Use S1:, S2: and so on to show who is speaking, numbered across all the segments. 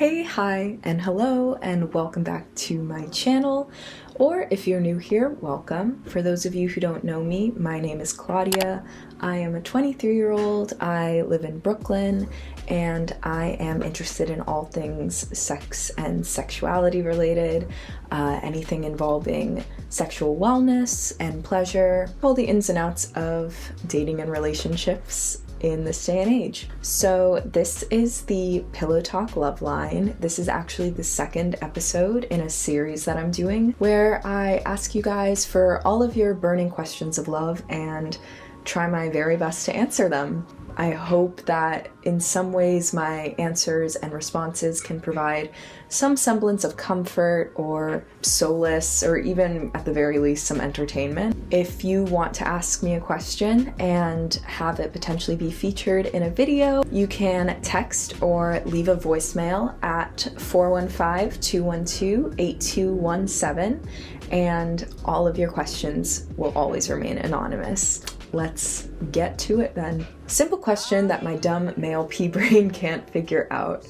S1: Hey, hi, and hello, and welcome back to my channel. Or if you're new here, welcome. For those of you who don't know me, my name is Claudia. I am a 23-year-old. I live in Brooklyn, and I am interested in all things sex and sexuality related, anything involving sexual wellness and pleasure, all the ins and outs of dating and relationships in this day and age. So this is the Pillow Talk Loveline. This is actually the second episode in a series that I'm doing where I ask you guys for all of your burning questions of love and try my very best to answer them. I hope that in some ways my answers and responses can provide some semblance of comfort or solace, or even at the very least some entertainment. If you want to ask me a question and have it potentially be featured in a video, you can text or leave a voicemail at 415-212-8217, and all of your questions will always remain anonymous. Let's get to it then. Simple question that my dumb male pea brain can't figure out.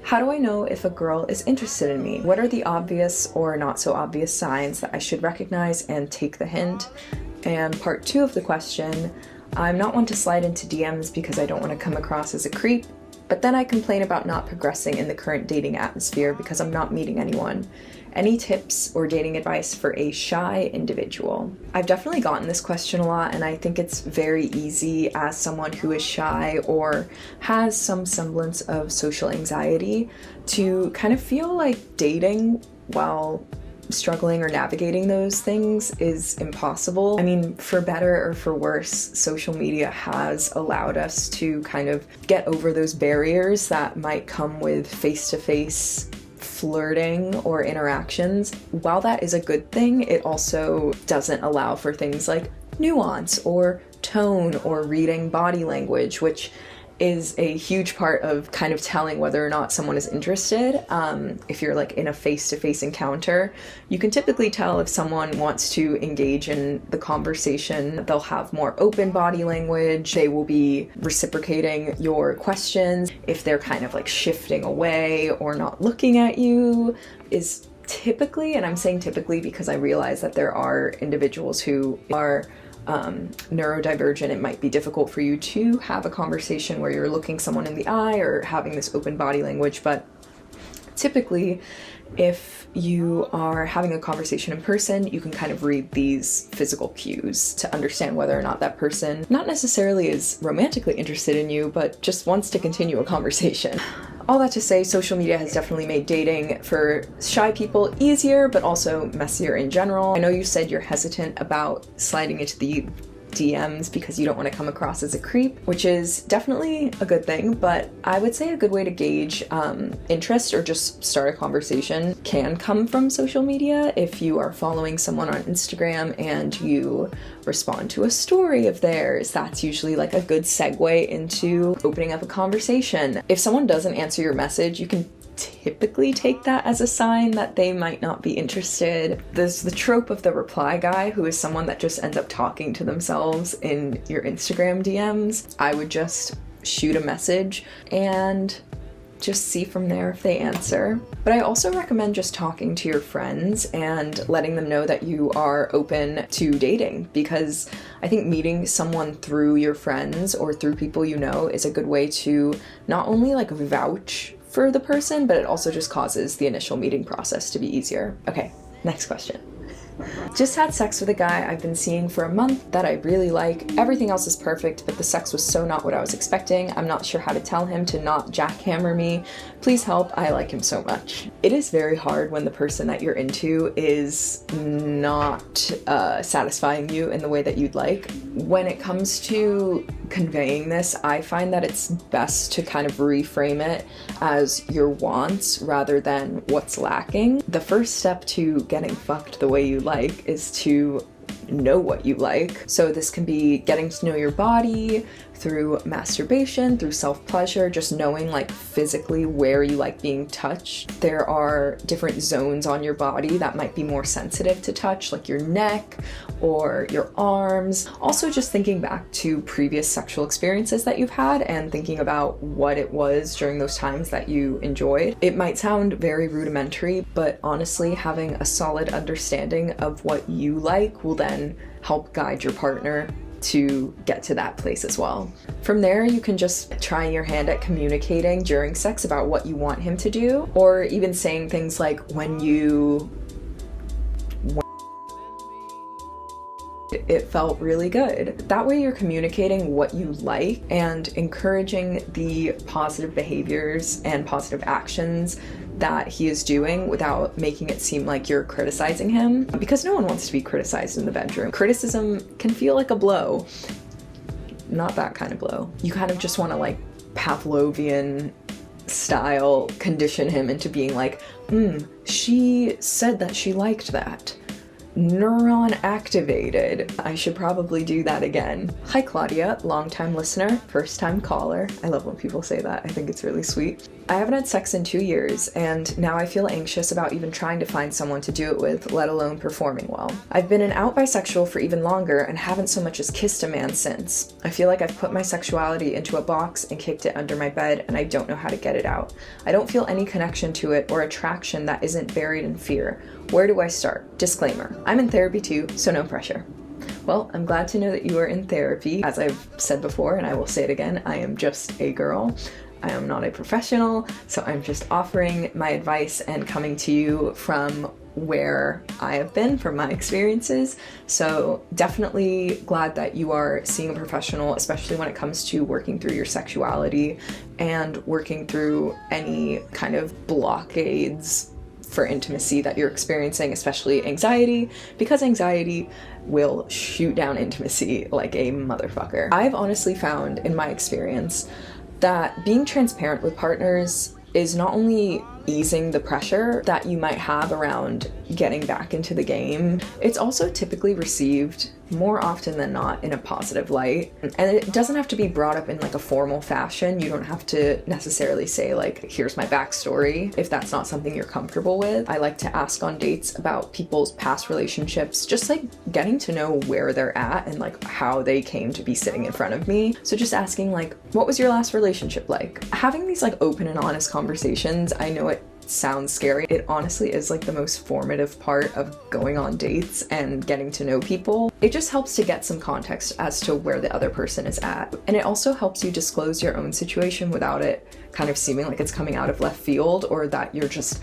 S1: How do I know if a girl is interested in me? What are the obvious or not so obvious signs that I should recognize and take the hint? And part two of the question, I'm not one to slide into DMs because I don't want to come across as a creep, but then I complain about not progressing in the current dating atmosphere because I'm not meeting anyone. Any tips or dating advice for a shy individual? I've definitely gotten this question a lot, and I think it's very easy as someone who is shy or has some semblance of social anxiety to kind of feel like dating while struggling or navigating those things is impossible. I mean, for better or for worse, social media has allowed us to kind of get over those barriers that might come with face-to-face flirting or interactions. While that is a good thing, it also doesn't allow for things like nuance or tone or reading body language, which is a huge part of kind of telling whether or not someone is interested. If you're like in a face-to-face encounter, you can typically tell if someone wants to engage in the conversation. They'll have more open body language. They will be reciprocating your questions. If they're kind of like shifting away or not looking at you is typically, and I'm saying typically because I realize that there are individuals who are neurodivergent. It might be difficult for you to have a conversation where you're looking someone in the eye or having this open body language, but typically if you are having a conversation in person, you can kind of read these physical cues to understand whether or not that person not necessarily is romantically interested in you, but just wants to continue a conversation. All that to say, social media has definitely made dating for shy people easier, but also messier in general. I know you said you're hesitant about sliding into the DMs because you don't want to come across as a creep, which is definitely a good thing, but I would say a good way to gauge interest or just start a conversation can come from social media. If you are following someone on Instagram and you respond to a story of theirs, that's usually like a good segue into opening up a conversation. If someone doesn't answer your message, you can typically take that as a sign that they might not be interested. There's the trope of the reply guy, who is someone that just ends up talking to themselves in your Instagram DMs. I would just shoot a message and just see from there if they answer. But I also recommend just talking to your friends and letting them know that you are open to dating, because I think meeting someone through your friends or through people you know is a good way to not only like vouch for the person, but it also just causes the initial meeting process to be easier. Okay, next question. Just had sex with a guy I've been seeing for a month that I really like. Everything else is perfect, but the sex was so not what I was expecting. I'm not sure how to tell him to not jackhammer me. Please help, I like him so much. It is very hard when the person that you're into is not satisfying you in the way that you'd like. When it comes to conveying this, I find that it's best to kind of reframe it as your wants rather than what's lacking. The first step to getting fucked the way you like is to know what you like. So this can be getting to know your body through masturbation, through self-pleasure, just knowing like physically where you like being touched. There are different zones on your body that might be more sensitive to touch, like your neck or your arms. Also just thinking back to previous sexual experiences that you've had and thinking about what it was during those times that you enjoyed. It might sound very rudimentary, but honestly, having a solid understanding of what you like will then help guide your partner to get to that place as well. From there, you can just try your hand at communicating during sex about what you want him to do, or even saying things like, it felt really good. That way you're communicating what you like and encouraging the positive behaviors and positive actions that he is doing without making it seem like you're criticizing him, because no one wants to be criticized in the bedroom. Criticism can feel like a blow. Not that kind of blow. You kind of just want to like Pavlovian style condition him into being like, she said that she liked that. Neuron activated. I should probably do that again. Hi Claudia, long-time listener, first-time caller. I love when people say that. I think it's really sweet. I haven't had sex in 2 years, and now I feel anxious about even trying to find someone to do it with, let alone performing well. I've been an out bisexual for even longer and haven't so much as kissed a man since. I feel like I've put my sexuality into a box and kicked it under my bed, and I don't know how to get it out. I don't feel any connection to it or attraction that isn't buried in fear. Where do I start? Disclaimer, I'm in therapy too, so no pressure. Well, I'm glad to know that you are in therapy. As I've said before, and I will say it again, I am just a girl. I am not a professional, so I'm just offering my advice and coming to you from where I have been, from my experiences. So definitely glad that you are seeing a professional, especially when it comes to working through your sexuality and working through any kind of blockades for intimacy that you're experiencing, especially anxiety, because anxiety will shoot down intimacy like a motherfucker. I've honestly found in my experience that being transparent with partners is not only easing the pressure that you might have around getting back into the game, it's also typically received more often than not in a positive light. And it doesn't have to be brought up in like a formal fashion. You don't have to necessarily say like, here's my backstory, if that's not something you're comfortable with. I like to ask on dates about people's past relationships, just like getting to know where they're at and like how they came to be sitting in front of me. So just asking like, what was your last relationship like? Having these like open and honest conversations, I know it sounds scary. It honestly is like the most formative part of going on dates and getting to know people. It just helps to get some context as to where the other person is at. And it also helps you disclose your own situation without it kind of seeming like it's coming out of left field or that you're just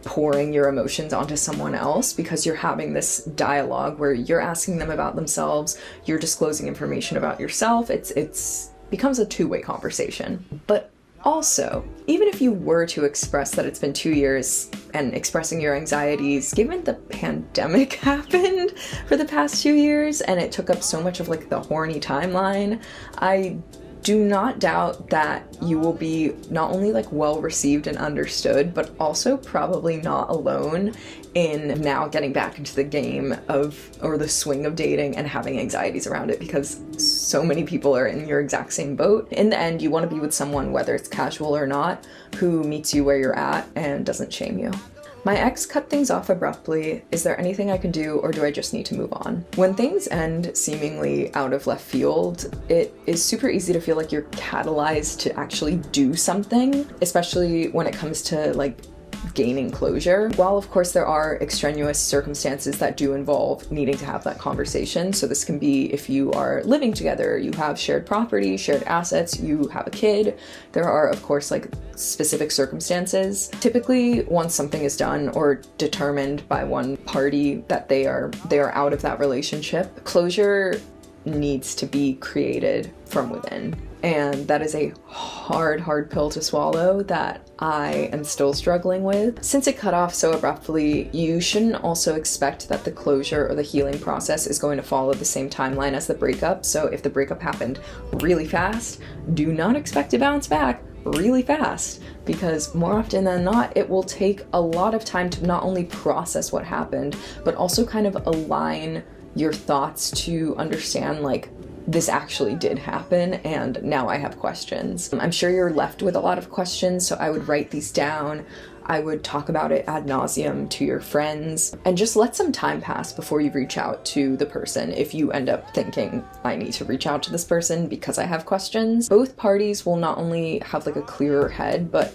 S1: pouring your emotions onto someone else, because you're having this dialogue where you're asking them about themselves, you're disclosing information about yourself. It's becomes a two-way conversation. But also, even if you were to express that it's been 2 years and expressing your anxieties, given the pandemic happened for the past 2 years and it took up so much of like the horny timeline, I do not doubt that you will be not only like well received and understood, but also probably not alone in now getting back into the game of, or the swing of dating and having anxieties around it, because so many people are in your exact same boat. In the end, you want to be with someone, whether it's casual or not, who meets you where you're at and doesn't shame you. My ex cut things off abruptly. Is there anything I can do, or do I just need to move on? When things end seemingly out of left field, it is super easy to feel like you're catalyzed to actually do something, especially when it comes to like gaining closure. While of course there are extraneous circumstances that do involve needing to have that conversation. So this can be if you are living together, you have shared property, shared assets, you have a kid. There are of course like specific circumstances. Typically, once something is done or determined by one party that they are out of that relationship, closure needs to be created from within. And that is a hard pill to swallow that I am still struggling with. Since it cut off so abruptly, you shouldn't also expect that the closure or the healing process is going to follow the same timeline as the breakup. So if the breakup happened really fast, do not expect to bounce back really fast, because more often than not, it will take a lot of time to not only process what happened, but also kind of align your thoughts to understand, like, this actually did happen and now I have questions. I'm sure you're left with a lot of questions, so I would write these down. I would talk about it ad nauseum to your friends, and just let some time pass before you reach out to the person if you end up thinking, I need to reach out to this person because I have questions. Both parties will not only have like a clearer head, but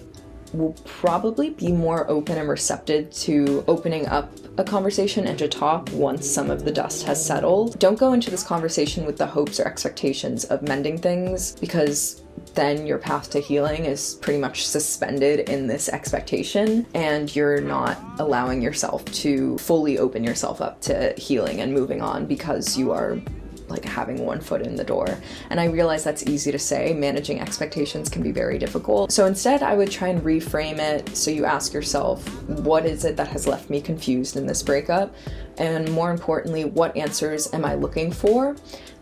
S1: will probably be more open and receptive to opening up a conversation and to talk once some of the dust has settled. Don't go into this conversation with the hopes or expectations of mending things, because then your path to healing is pretty much suspended in this expectation, and you're not allowing yourself to fully open yourself up to healing and moving on because you are like having one foot in the door. And I realize that's easy to say. Managing expectations can be very difficult. So instead, I would try and reframe it. So you ask yourself, what is it that has left me confused in this breakup? And more importantly, what answers am I looking for?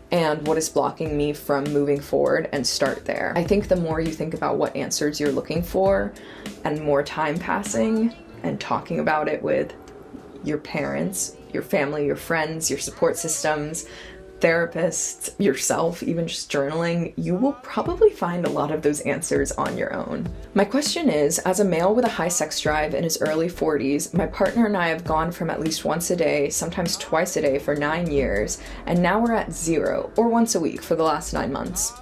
S1: And what is blocking me from moving forward, and start there. I think the more you think about what answers you're looking for, and more time passing and talking about it with your parents, your family, your friends, your support systems, therapists, yourself, even just journaling, you will probably find a lot of those answers on your own. My question is, as a male with a high sex drive in his early 40s, my partner and I have gone from at least once a day, sometimes twice a day for 9 years, and now we're at 0 or once a week for the last 9 months.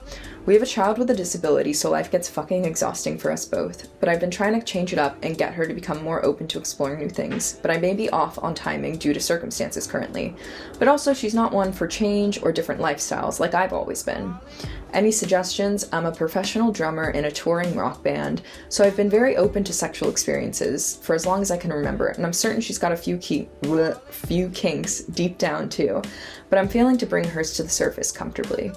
S1: We have a child with a disability, so life gets fucking exhausting for us both, but I've been trying to change it up and get her to become more open to exploring new things, but I may be off on timing due to circumstances currently. But also, she's not one for change or different lifestyles like I've always been. Any suggestions? I'm a professional drummer in a touring rock band, so I've been very open to sexual experiences for as long as I can remember, and I'm certain she's got a few kinks deep down too, but I'm failing to bring hers to the surface comfortably.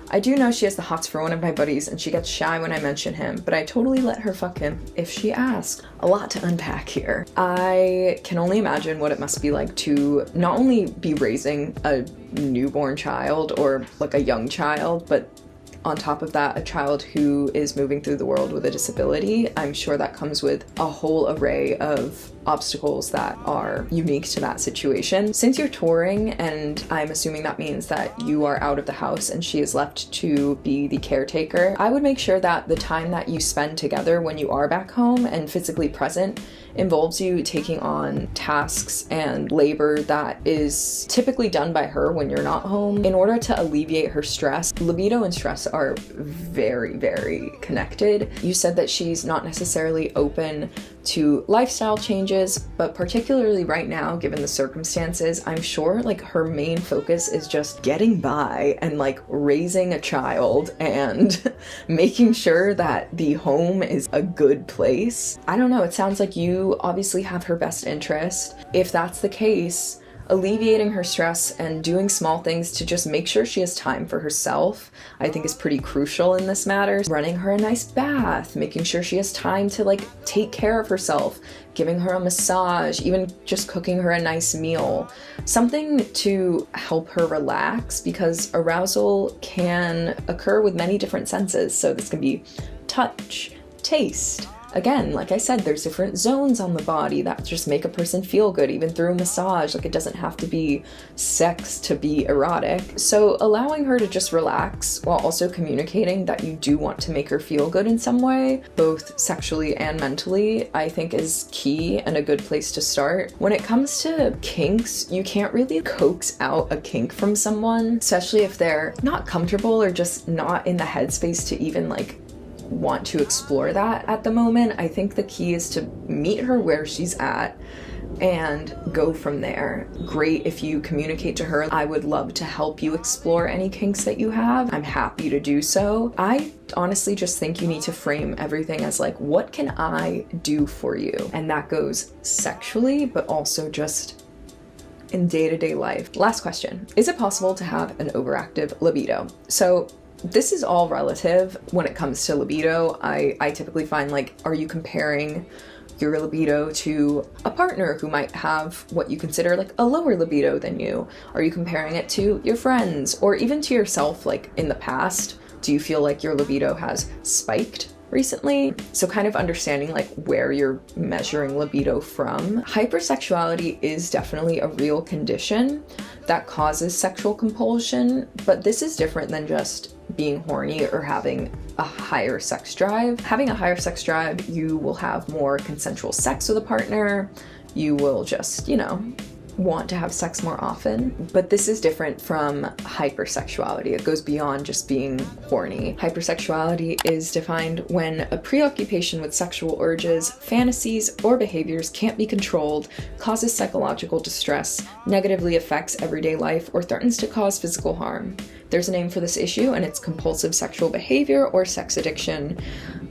S1: I do know she has the hots for one of my buddies, and she gets shy when I mention him, but I totally let her fuck him if she asks. A lot to unpack here. I can only imagine what it must be like to not only be raising a newborn child or like a young child, but on top of that, a child who is moving through the world with a disability. I'm sure that comes with a whole array of obstacles that are unique to that situation. Since you're touring, and I'm assuming that means that you are out of the house and she is left to be the caretaker, I would make sure that the time that you spend together when you are back home and physically present involves you taking on tasks and labor that is typically done by her when you're not home in order to alleviate her stress. Libido and stress are very, very connected. You said that she's not necessarily open to lifestyle changes, but particularly right now, given the circumstances, I'm sure like her main focus is just getting by and like raising a child and making sure that the home is a good place. I don't know, it sounds like you obviously have her best interest. If that's the case, alleviating her stress and doing small things to just make sure she has time for herself, I think is pretty crucial in this matter. Running her a nice bath, making sure she has time to like take care of herself, giving her a massage, even just cooking her a nice meal. Something to help her relax, because arousal can occur with many different senses. So this can be touch, taste. Again, like I said, there's different zones on the body that just make a person feel good, even through a massage. Like, it doesn't have to be sex to be erotic. So allowing her to just relax while also communicating that you do want to make her feel good in some way, both sexually and mentally, I think is key and a good place to start. When it comes to kinks, you can't really coax out a kink from someone, especially if they're not comfortable or just not in the headspace to even like want to explore that at the moment. I think the key is to meet her where she's at and go from there. Great if you communicate to her, I would love to help you explore any kinks that you have. I'm happy to do so. I honestly just think you need to frame everything as like, what can I do for you? And that goes sexually, but also just in day-to-day life. Last question. Is it possible to have an overactive libido? So this is all relative when it comes to libido. I typically find, like, are you comparing your libido to a partner who might have what you consider like a lower libido than you? Are you comparing it to your friends or even to yourself? Like, in the past, do you feel like your libido has spiked recently. So kind of understanding like where you're measuring libido from. Hypersexuality is definitely a real condition that causes sexual compulsion, but this is different than just being horny or having a higher sex drive. Having a higher sex drive, you will have more consensual sex with a partner. You will just, you know, want to have sex more often. But this is different from hypersexuality. It goes beyond just being horny. Hypersexuality is defined when a preoccupation with sexual urges, fantasies, or behaviors can't be controlled, causes psychological distress, negatively affects everyday life, or threatens to cause physical harm. There's a name for this issue, and it's compulsive sexual behavior or sex addiction.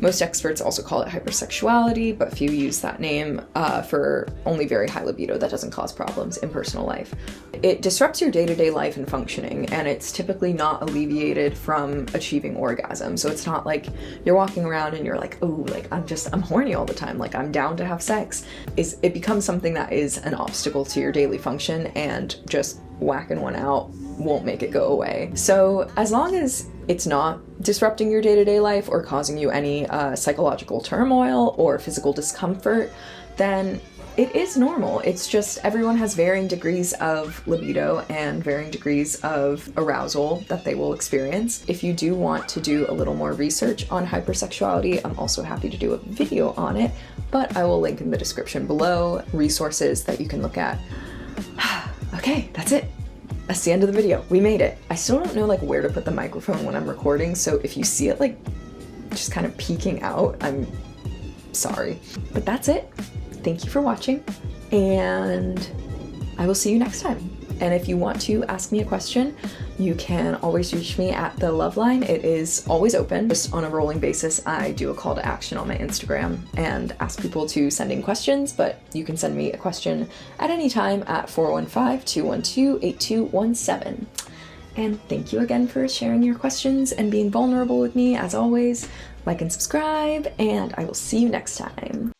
S1: Most experts also call it hypersexuality, but few use that name for only very high libido that doesn't cause problems in personal life. It disrupts your day-to-day life and functioning, and it's typically not alleviated from achieving orgasm. So it's not like you're walking around and you're like, oh, like I'm horny all the time, like I'm down to have sex. It becomes something that is an obstacle to your daily function, and just whacking one out won't make it go away. So as long as it's not disrupting your day-to-day life or causing you any psychological turmoil or physical discomfort, then it is normal. It's just everyone has varying degrees of libido and varying degrees of arousal that they will experience. If you do want to do a little more research on hypersexuality, I'm also happy to do a video on it, but I will link in the description below resources that you can look at. Okay, that's it. That's the end of the video. We made it. I still don't know like where to put the microphone when I'm recording, so if you see it like just kind of peeking out, I'm sorry. But that's it. Thank you for watching, and I will see you next time. And if you want to ask me a question, you can always reach me at the Loveline. It is always open. Just on a rolling basis, I do a call to action on my Instagram and ask people to send in questions, but you can send me a question at any time at 415-212-8217. And thank you again for sharing your questions and being vulnerable with me as always. Like and subscribe, and I will see you next time.